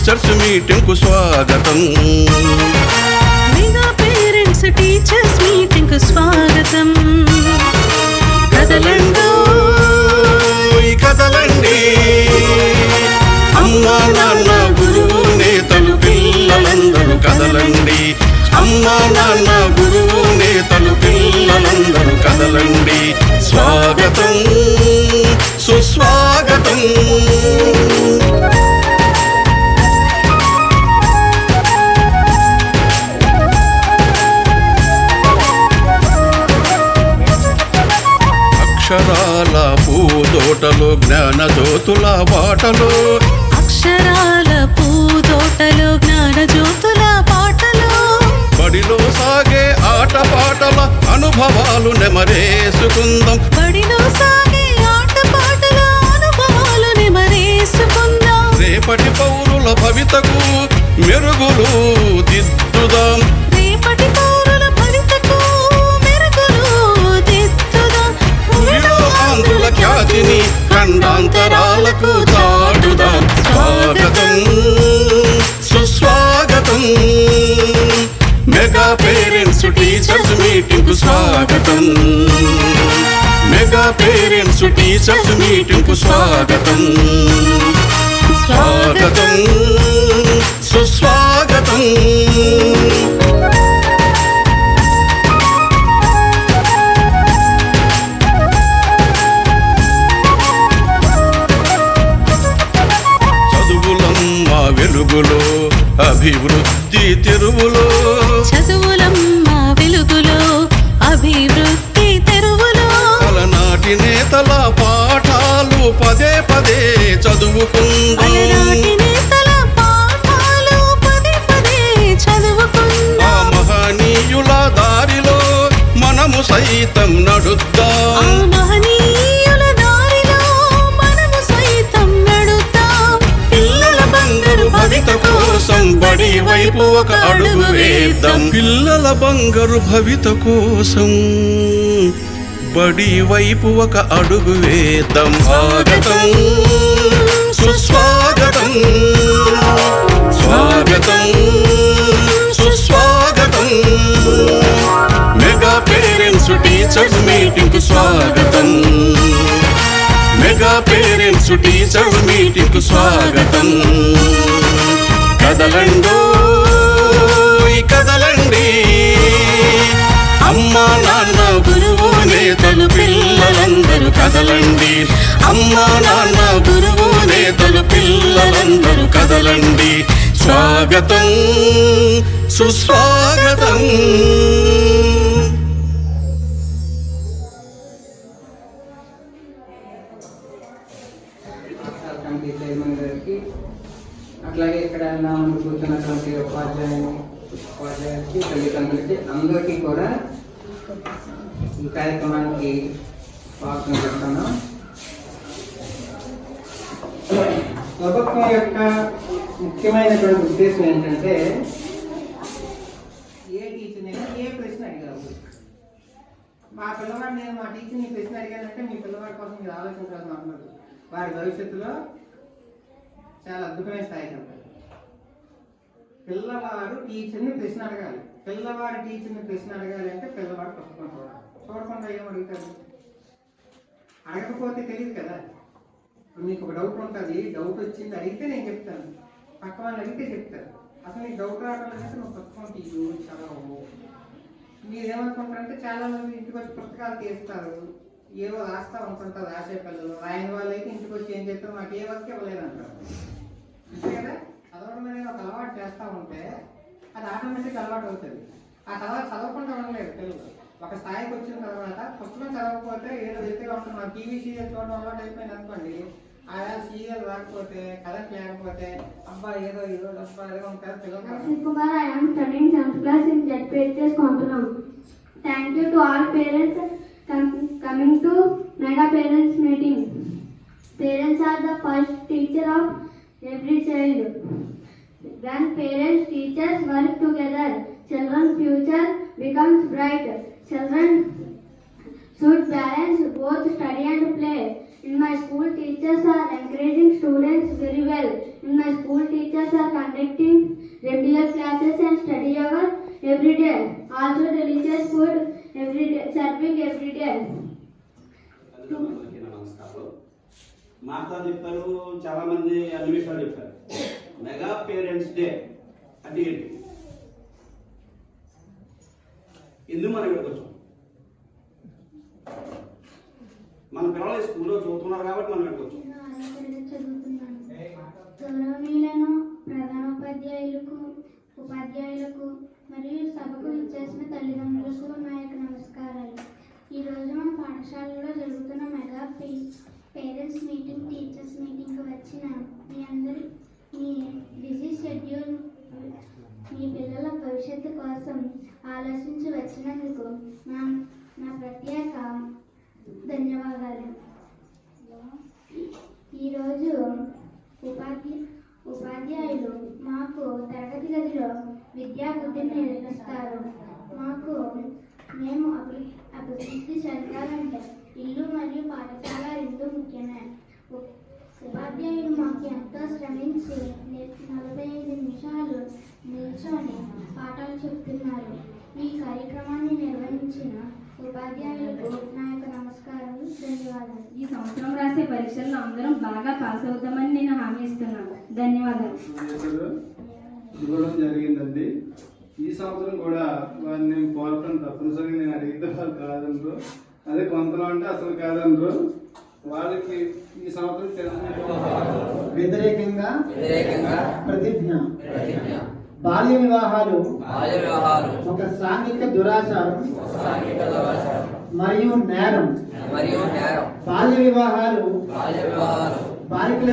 Teachers meeting కు స్వాగతం. Mega parents teachers meeting కు స్వాగతం. కదలండి కదలండి, అమ్మా నాన్న గురువు నేతలు పిల్లలందరూ కదలండి. అమ్మా నాన్న గురువు నేతలు పిల్లలందరూ కదలండి. స్వాగతం సుస్వాగతం. అక్షరాల పూతోటలో జ్ఞాన జ్యోతుల బాటలో. అక్షరాల పూతోటలో జ్ఞాన జ్యోతుల పాటలో. బడిలో సాగే ఆట పాటల అనుభవాలు నెమరేసుకుందాం. బడిలో సాగే ఆట పాటల అనుభవాలు నెమరేసుకుందాం. రేపటి పౌరుల భవితకు మెరుగులు దిద్దుదాం. రేపటి పౌరుల భవితకు మెరుగులు దిద్దుదాం. భూమిలో ఆంధ్రుల ఖ్యాతిని ఖండాంతరాలకు చాటుదాం. స్వాగతం సుస్వాగతం. మెగా పేరెంట్స్ టీచర్స్ మీటింగ్ కు స్వాగతం. మెగా పేరెంట్స్ టీచర్స్ మీటింగ్ కు స్వాగతం. స్వాగతం సుస్వాగతం. చదువులమ్మ వెలుగులో అభివృద్ధి తెరువులో. చదువులమ్మ వెలుగులో అభివృద్ధి తెరువులో. అలనాటి నేతల పాఠాలు పదే పదే చదువుకుందాం. అలనాటి నేతల పాఠాలు పదే పదే చదువుకుందాం. ఆ మహనీయుల దారిలో మనము సైతం నడుద్దాం. ఆ మహనీయుల దారిలో మనము సైతం నడుద్దాం. పిల్లల బంగారు భవిత కోసం బడి వైపు ఒక అడుగు వేద్దాం. పిల్లల బంగారు భవిత కోసం బడి వైపు ఒక అడుగు వేద్దాం. స్వాగతం సుస్వాగతం. స్వాగతం సుస్వాగతం. మెగా పేరెంట్స్ టీచర్స్ మీటింగ్ కు స్వాగతం. మెగా పేరెంట్స్ టీచర్స్ మీటింగ్ కు స్వాగతం. కదలండో కదలండి, అమ్మా నాన్న గురువు నేతలు పిల్లలందరూ కదలండి. అమ్మా నాన్న గురువు నేతలు పిల్లలందరూ కదలండి. స్వాగతం సుస్వాగతం. కమిటీ చైర్మన్ గారికి, అట్లాగే ఇక్కడ నా ముందు కూర్చున్నటువంటి ఉపాధ్యాయులకి, తల్లిదండ్రులకి అందరికీ కూడా ఈ కార్యక్రమానికి స్వాగతం చెప్తాను. ప్రభుత్వం యొక్క ముఖ్యమైనటువంటి ఉద్దేశం ఏంటంటే ఏ టీచర్నైనా ఏ ప్రశ్న అడిగారు. మా పిల్లవాడు నేను మా టీచర్ని ప్రశ్న అడిగానంటే మీ పిల్లవాడి కోసం మీరు ఆలోచించాల్సిన అవసరం లేదు. వారి భవిష్యత్తులో చాలా అద్భుతమైన స్థాయికి వెళ్తారు. పిల్లవాడు టీచర్ని ప్రశ్న అడగాలి. పిల్లవాడు టీచర్ని ప్రశ్న అడగాలి అంటే పిల్లవాడు పుస్తకం చూడాలి. చూడకుండా ఏం అడుగుతాడు? అడగకపోతే తెలియదు కదా. ఇప్పుడు మీకు ఒక డౌట్ ఉంటుంది, డౌట్ వచ్చింది అడిగితే నేను చెప్తాను, పక్క వాళ్ళు అడిగితే చెప్తారు. అసలు నీకు డౌట్ రావట్లేదంటే నువ్వు పుస్తకం తీయు, చదవవు. మీరేమనుకుంటారంటే చాలా మంది ఇంటికి వచ్చి పుస్తకాలు తీస్తారు, ఏవో రాస్తా అనుకుంటారు. రాసే పిల్లలు రాయని వాళ్ళు అయితే ఇంటికి వచ్చి ఏం చేస్తారు, మాకు ఏ వర్క్ ఇవ్వలేదంటారు. అంతే కదా. చదవడం అనేది ఒక అలవాటు చేస్తూ ఉంటే అది ఆటోమేటిక్ అలవాటు అవుతుంది. ఆ తర్వాత చదవకుండా ఉండలేదు పిల్లలు. ఒక స్థాయికి వచ్చిన తర్వాత పుస్తకం చదవకపోతే ఏదో వెళ్తే ఉంటుంది. మన టీవీ సీరియల్ చూడడం అలవాటు అయిపోయింది అనుకోండి, ఆయా సీరియల్ రాకపోతే కరెంట్ లేకపోతే అబ్బా ఏదో ఈరోజు అబ్బా ఏదో ఉంటారు పిల్లలు. I am studying 7th class in ZPHS Kontulam. Thank you to all parents coming to Mega Parents Meeting. Parents are the first teacher of every child. When parents, teachers work together, children's future becomes bright. Children should balance both study and play. In my school, teachers are encouraging students very well. In my school, teachers are conducting remedial classes and study hours every day. Also, delicious food every day, serving every day. అందరికీ నమస్కారం. మాతా చెప్పారు, చాలా మంది అన్ని విషయాలు చెప్పారు. Mega parents day అంటే ఏంటి? ఎందుకు మనం ఇక్కడికి వచ్చాం? మన పిల్లలు స్కూల్లో చదువుతున్నారు కాబట్టి మనం ఇక్కడికి వచ్చాం. గౌరవనీయులను ప్రధానోపాధ్యాయులకు, ఉపాధ్యాయులకు మరియు సభకు ఇచ్చేసిన తల్లిదండ్రులకు నా యొక్క నమస్కారాలు. ఈరోజు మన పాఠశాలలో జరుగుతున్న మెగా పేరెంట్స్ మీటింగ్, టీచర్స్ మీటింగ్కి వచ్చిన మీ అందరి మీ బిజీ షెడ్యూల్ మీ పిల్లల భవిష్యత్తు కోసం ఆలోచించి వచ్చినందుకు నా ప్రత్యేక ధన్యవాదాలు. ఈరోజు ఉపాధ్యాయులు మాకు తరగతి గదిలో విద్యా బుద్ధిని నేర్పిస్తారు. మేము అభివృద్ధి చెందాలంటే ఇల్లు మరియు పాఠశాల రెండు ముఖ్యమే. ఉపాధ్యాయులు మాకు ఎంతో శ్రమించి 45 నిమిషాలు నిల్చొని పాఠాలు చెప్తున్నారు. ఈ కార్యక్రమాన్ని నిర్వహించిన ఉపాధ్యాయులకు నా యొక్క నమస్కారాలు, ధన్యవాదాలు. ఈ సంవత్సరం రాసే పరీక్షల్లో అందరం బాగా పాస్ అవుతామని నేను హామీ ఇస్తున్నాను. ధన్యవాదాలు. ఇవ్వడం జరిగిందండి. ఈ సంవత్సరం కూడా వారిని కోరటం తప్పనిసరిగా నేను అడిగితే వాళ్ళు కాదనరు, అదే కొంతలో అంటే అసలు కాదనరు. వాళ్ళకి ఈ సంవత్సరం వ్యతిరేకంగా ప్రతిజ్ఞ. బాల్య వివాహాలు ఒక సాంఘిక దురాచారం మరియు నేరం. బాల్య వివాహాలు బాలికల